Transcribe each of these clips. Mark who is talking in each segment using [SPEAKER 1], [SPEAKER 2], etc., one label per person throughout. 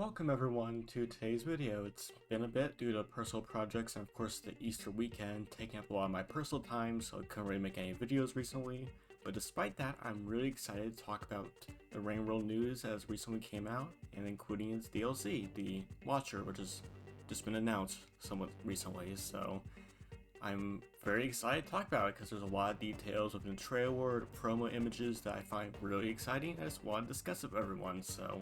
[SPEAKER 1] Welcome everyone to today's video. It's been a bit due to personal projects and of course the Easter weekend taking up a lot of my personal time, so I couldn't really make any videos recently. But despite that, I'm really excited to talk about the Rain World news as recently came out, and including its DLC, the Watcher, which has just been announced somewhat recently. So I'm very excited to talk about it because there's a lot of details within the trailer, the promo images that I find really exciting. I just want to discuss it with everyone. So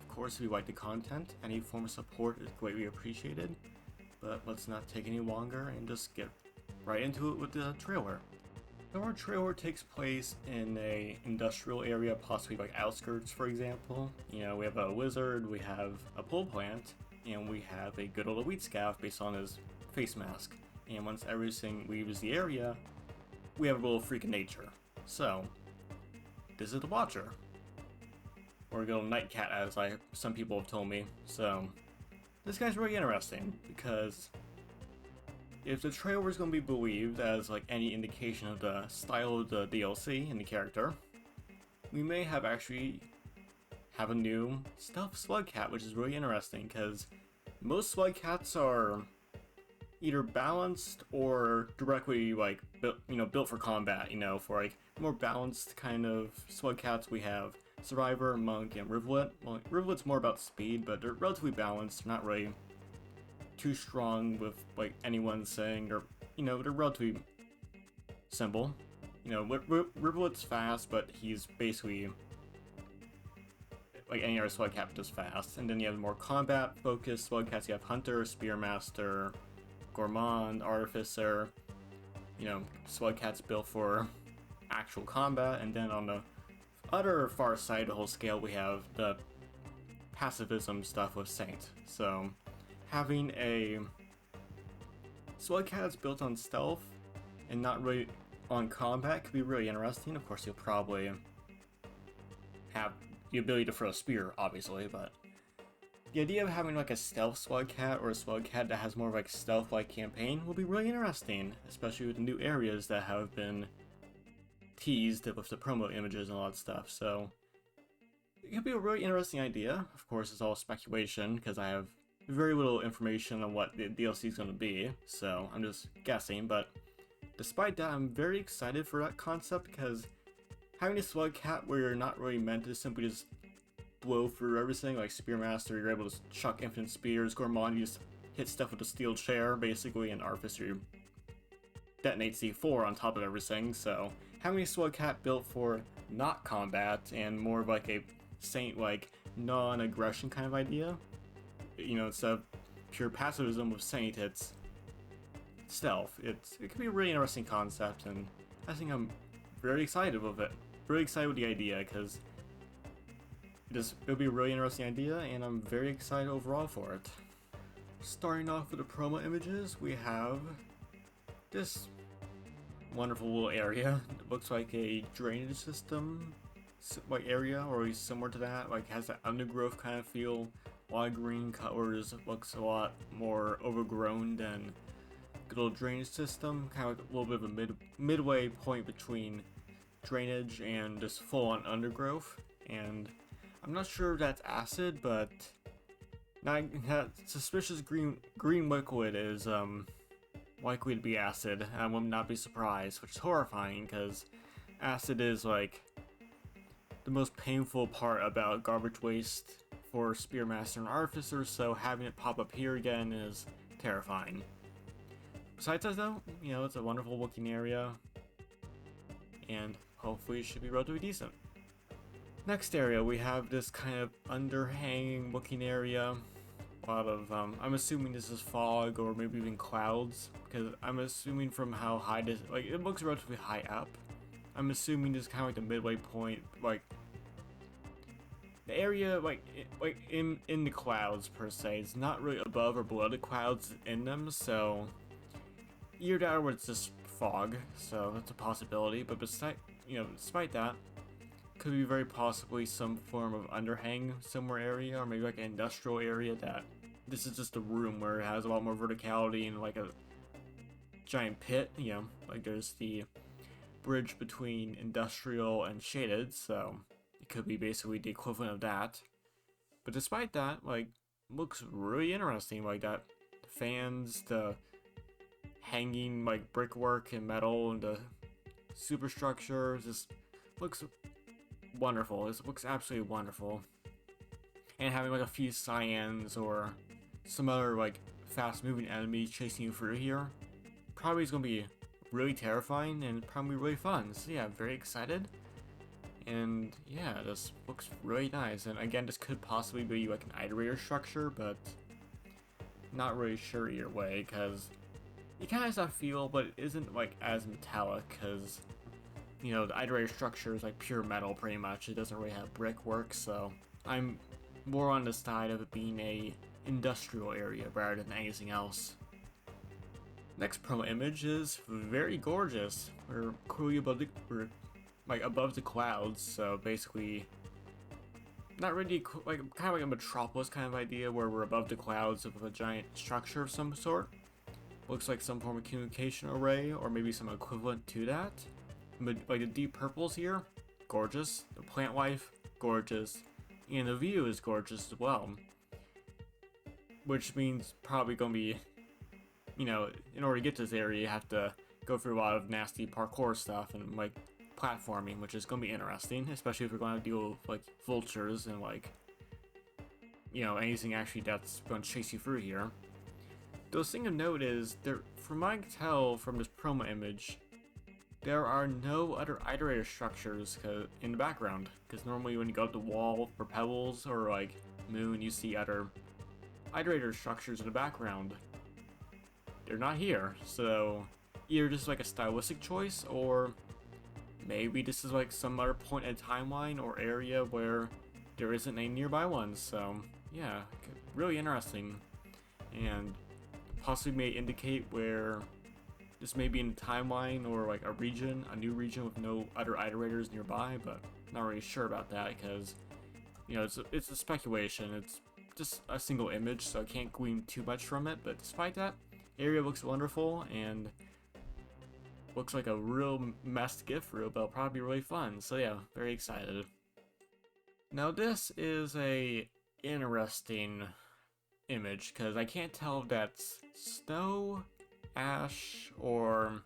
[SPEAKER 1] of course, if you like the content, any form of support is greatly appreciated, but let's not take any longer and just get right into it with the trailer. So our trailer takes place in a industrial area, possibly like outskirts, for example. You know, we have a wizard, we have a pole plant, and we have a good old wheat scav based on his face mask. And once everything leaves the area, we have a little freak of nature. So, this is the Watcher. Or a little nightcat, as some people have told me. So, this guy's really interesting because if the trailer is going to be believed as like any indication of the style of the DLC and the character, we may have actually have a new stealth slug cat, which is really interesting because most slug cats are either balanced or directly like built for combat. For like more balanced kind of slug cats, we have Survivor, Monk, and Rivulet. Well, Rivulet's more about speed, but they're relatively balanced. They're not really too strong with like anyone saying they're relatively simple. Rivulet's fast, but he's basically like any other slug cat, just fast. And then you have more combat focused slug cats. You have Hunter, Spearmaster, Gourmand, Artificer. Slug cats built for actual combat. And then on the other far side of the whole scale, we have the pacifism stuff with Saint. So having a slug cat that's built on stealth and not really on combat could be really interesting. Of course, you'll probably have the ability to throw a spear, obviously, but the idea of having like a stealth slug cat or a slug cat that has more of like stealth-like campaign will be really interesting, especially with the new areas that have been teased with the promo images and all that stuff. So it could be a really interesting idea. Of course, it's all speculation because I have very little information on what the DLC is going to be, so I'm just guessing. But despite that, I'm very excited for that concept because having a slug cat where you're not really meant to simply just blow through everything, like Spearmaster, you're able to chuck infinite spears. Gourmand, you just hit stuff with a steel chair, basically, and Artificer, you detonate C4 on top of everything. So having a slug cat built for not combat and more of like a Saint, like non-aggression kind of idea, instead of pure pacifism with Saint, it's stealth. It could be a really interesting concept, and I think I'm very excited with it. Really excited with the idea because it'll be a really interesting idea, and I'm very excited overall for it. Starting off with the promo images, we have this wonderful little area. It looks like a drainage system like area, or similar to that. Like has that undergrowth kind of feel. A lot of green colors. It looks a lot more overgrown than good old drainage system. Kind of like a little bit of a midway point between drainage and just full-on undergrowth. And I'm not sure if that's acid, but that suspicious green liquid is likely to be acid. I will not be surprised, which is horrifying because acid is like the most painful part about garbage waste for Spearmaster and Artificer, so having it pop up here again is terrifying. Besides that though, it's a wonderful looking area, and hopefully it should be relatively decent. Next area, we have this kind of underhanging looking area. A lot of, I'm assuming this is fog or maybe even clouds, because I'm assuming from how high this, like it looks relatively high up. I'm assuming this is kind of like the midway point, like the area like in the clouds per se. It's not really above or below the clouds in them, so either that or it's just fog, so that's a possibility. But despite that, could be very possibly some form of underhang somewhere area, or maybe like an industrial area that this is just a room where it has a lot more verticality and like a giant pit, like there's the bridge between industrial and shaded, so it could be basically the equivalent of that. But despite that, like, looks really interesting. Like that fans, the hanging like brickwork and metal, and the superstructure just looks wonderful. This looks absolutely wonderful. And having like a few cyans or some other like fast moving enemies chasing you through here probably is gonna be really terrifying and probably really fun. So yeah, very excited. And yeah, this looks really nice. And again, this could possibly be like an iterator structure, but not really sure either way, because it kind of has that feel, but it isn't like as metallic, because you know the iterator structure is like pure metal pretty much. It doesn't really have brickwork, so I'm more on the side of it being a industrial area rather than anything else. Next promo image is very gorgeous. We're clearly we're like above the clouds, so basically not really like kind of like a metropolis kind of idea where we're above the clouds of a giant structure of some sort. Looks like some form of communication array or maybe some equivalent to that. But like the deep purples here, gorgeous. The plant life, gorgeous. And the view is gorgeous as well. Which means probably gonna be, you know, in order to get to this area you have to go through a lot of nasty parkour stuff and like platforming, which is going to be interesting, especially if we're going to deal with like vultures and like, you know, anything actually that's going to chase you through here. The thing of note is, there, from what I can tell from this promo image, there are no other iterator structures in the background, because normally when you go up the wall for pebbles or like moon, you see other iterator structures in the background. They're not here, so either just like a stylistic choice, or maybe this is like some other point in a timeline or area where there isn't a nearby one. So yeah, really interesting, and possibly may indicate where this may be in a timeline or like a region, a new region with no other iterators nearby, but not really sure about that because, you know, it's a speculation. It's just a single image, so I can't glean too much from it. But despite that, area looks wonderful and looks like a real messed gift reel, but it'll probably be really fun. So yeah, very excited. Now this is a interesting image because I can't tell if that's snow, ash, or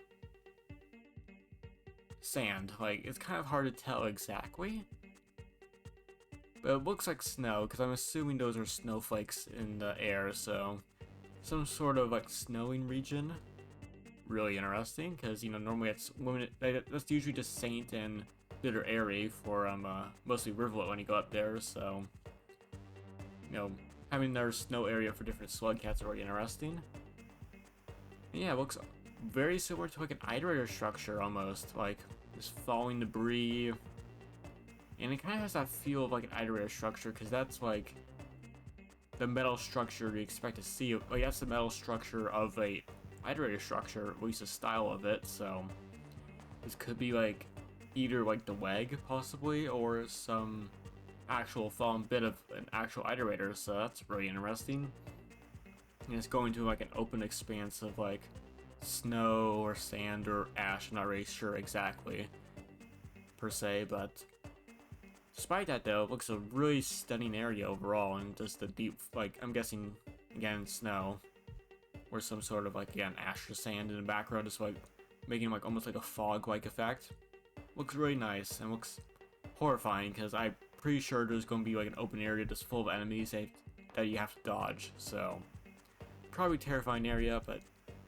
[SPEAKER 1] sand. Like, it's kind of hard to tell exactly. But it looks like snow because I'm assuming those are snowflakes in the air, so some sort of like snowing region. Really interesting because, you know, normally it's limited, that's usually just Saint and Bitter Airy for mostly Rivulet when you go up there, so, you know, having another snow area for different slug cats are really interesting. And yeah, it looks very similar to like an iterator structure almost, like just falling debris, and it kind of has that feel of like an iterator structure because that's like the metal structure you expect to see. Like, that's the metal structure of a iterator structure, at least the style of it, so this could be like either like the WEG possibly or some actual fallen bit of an actual iterator, so that's really interesting. And it's going to like an open expanse of like snow or sand or ash. I'm not really sure exactly per se, but despite that though, it looks a really stunning area overall, and just the deep, like, I'm guessing again snow or some sort of like, yeah, an ash or sand in the background, just like making like almost like a fog-like effect. Looks really nice and looks horrifying because I'm pretty sure there's going to be like an open area just full of enemies that you have to dodge, so probably terrifying area, but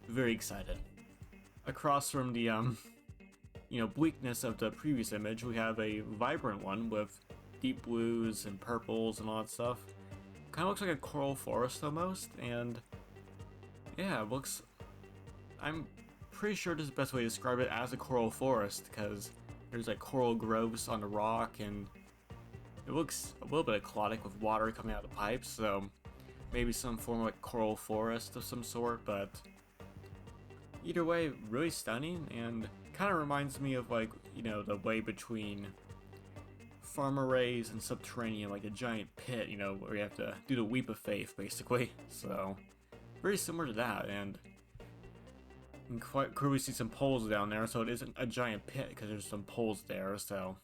[SPEAKER 1] very excited. Across from the you know, bleakness of the previous image, we have a vibrant one with deep blues and purples and all that stuff. Kind of looks like a coral forest almost, and yeah, it looks, I'm pretty sure this is the best way to describe it, as a coral forest, because there's like coral growths on the rock, and it looks a little bit aquatic with water coming out of the pipes, so maybe some form of like coral forest of some sort. But either way, really stunning, and kind of reminds me of like, you know, the way between farm arrays and Subterranean, like a giant pit, you know, where you have to do the leap of faith basically. So very similar to that, and you can quite clearly see some poles down there, so it isn't a giant pit because there's some poles there, so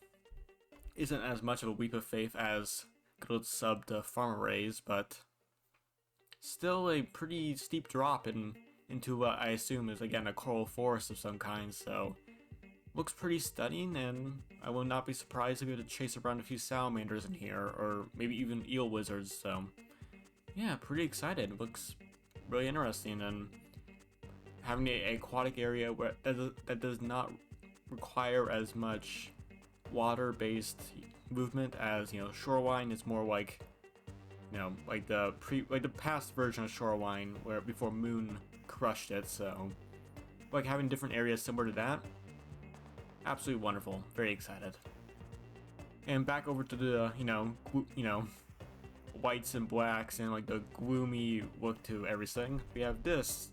[SPEAKER 1] isn't as much of a leap of faith as good sub to farm arrays, but still a pretty steep drop into what I assume is again a coral forest of some kind, so looks pretty stunning, and I will not be surprised if we have to chase around a few salamanders in here, or maybe even eel wizards, so yeah, pretty excited. Looks really interesting, and having an aquatic area where that does not require as much water-based movement as, you know, shoreline is more like, you know, like the past version of shoreline where before Moon crushed it. So like having different areas similar to that, absolutely wonderful. Very excited. And back over to the whites and blacks and like the gloomy look to everything. We have this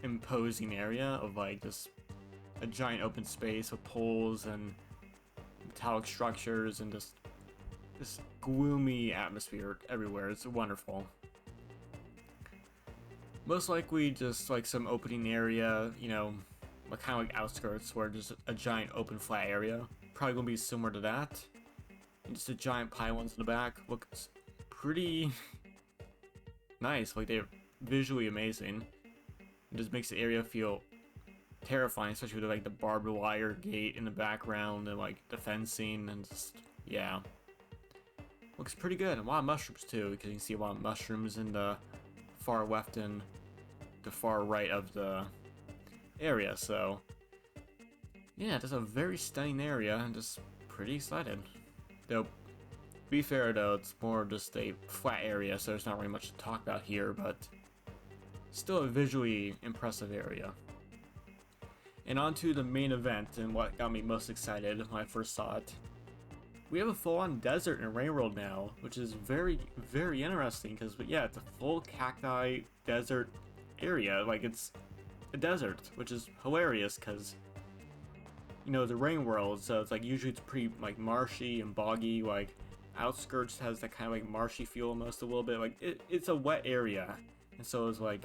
[SPEAKER 1] imposing area of like just a giant open space with poles and metallic structures and just this gloomy atmosphere everywhere. It's wonderful. Most likely just like some opening area, you know, like kind of like outskirts where just a giant open flat area. Probably gonna be similar to that. And just a giant pylons in the back. Looks pretty nice. Like they're visually amazing. It just makes the area feel terrifying, especially with like the barbed wire gate in the background and like the fencing and just, yeah. Looks pretty good. And a lot of mushrooms too, because you can see a lot of mushrooms in the far left and the far right of the area. So yeah, just a very stunning area and just pretty excited. Though, to be fair though, it's more just a flat area, so there's not really much to talk about here, but still a visually impressive area. And on to the main event and what got me most excited when I first saw it. We have a full-on desert in Rain World now, which is very, very interesting because, yeah, it's a full cacti desert area. Like, it's a desert, which is hilarious because, you know, the Rain World, so it's like usually it's pretty like marshy and boggy. Like, outskirts has that kind of like marshy feel almost a little bit. Like, it's a wet area, and so it's like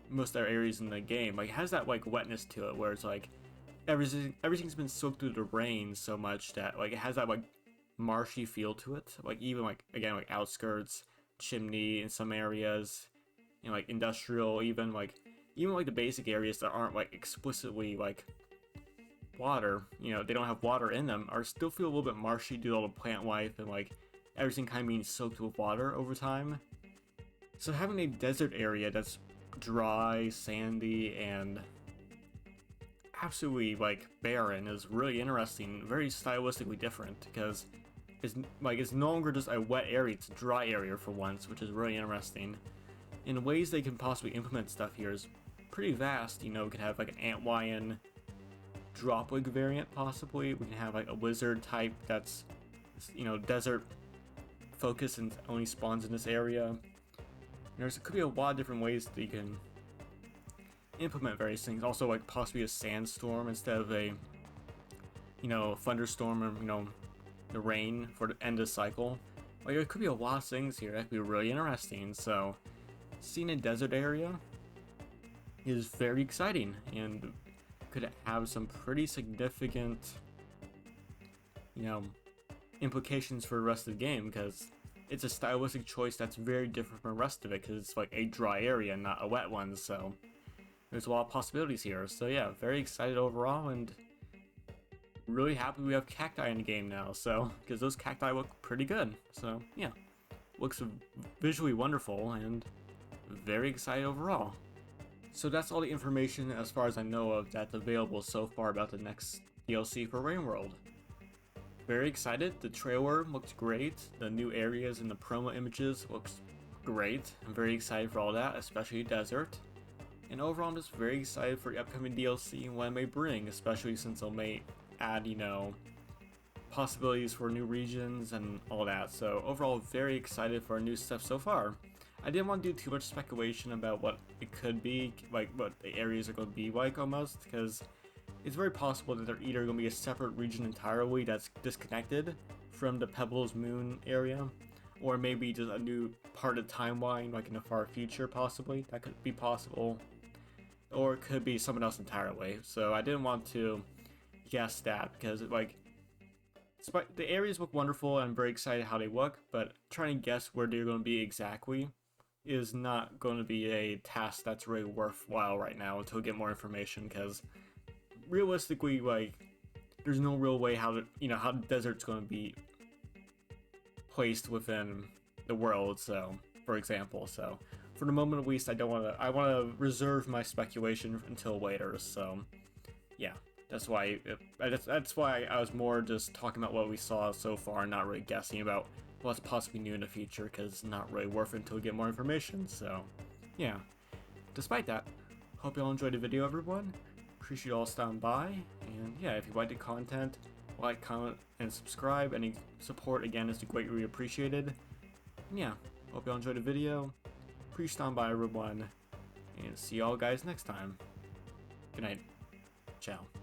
[SPEAKER 1] most other areas in the game. Like, it has that like wetness to it where it's like everything's been soaked through the rain so much that like it has that like marshy feel to it. Like even like again like outskirts, chimney in some areas, you know, like industrial, even like the basic areas that aren't like explicitly like water, you know, they don't have water in them, are still feel a little bit marshy due to all the plant life and like everything kind of being soaked with water over time. So having a desert area that's dry, sandy, and absolutely like barren is really interesting, very stylistically different, because it's no longer just a wet area, it's a dry area for once, which is really interesting. In ways they can possibly implement stuff here is pretty vast. You know, we could have like an antlion dropwig variant possibly. We can have like a wizard type that's, you know, desert focus and only spawns in this area. There could be a lot of different ways that you can implement various things. Also, like possibly a sandstorm instead of a, you know, thunderstorm, or, you know, the rain for the end of the cycle. Like, there could be a lot of things here that could be really interesting. So, seeing a desert area is very exciting and could have some pretty significant, you know, implications for the rest of the game, because it's a stylistic choice that's very different from the rest of it, because it's like a dry area, not a wet one, so there's a lot of possibilities here. So yeah, very excited overall, and really happy we have cacti in the game now, so, because those cacti look pretty good. So yeah, looks visually wonderful, and very excited overall. So that's all the information as far as I know of that's available so far about the next DLC for Rain World. Very excited. The trailer looks great. The new areas in the promo images looks great. I'm very excited for all that, especially desert. And overall, I'm just very excited for the upcoming DLC and what it may bring, especially since it may add, you know, possibilities for new regions and all that. So overall, very excited for our new stuff so far. I didn't want to do too much speculation about what it could be, like what the areas are going to be like almost, because it's very possible that they're either going to be a separate region entirely that's disconnected from the Pebbles Moon area, or maybe just a new part of the timeline, like in the far future possibly. That could be possible. Or it could be someone else entirely. So I didn't want to guess that, because the areas look wonderful, and I'm very excited how they look, but trying to guess where they're going to be exactly is not going to be a task that's really worthwhile right now until we get more information, because realistically, like, there's no real way how how the desert's going to be placed within the world. So, for example, so for the moment at least, I want to reserve my speculation until later. So, yeah, that's why I was more just talking about what we saw so far, and not really guessing about what's possibly new in the future, because it's not really worth it until we get more information. So, yeah. Despite that, hope you all enjoyed the video, everyone. Appreciate you all stopping by, and yeah, if you like the content, like, comment, and subscribe. Any support, again, is greatly appreciated. And yeah, hope you all enjoyed the video. Appreciate stopping by, everyone, and see y'all guys next time. Good night. Ciao.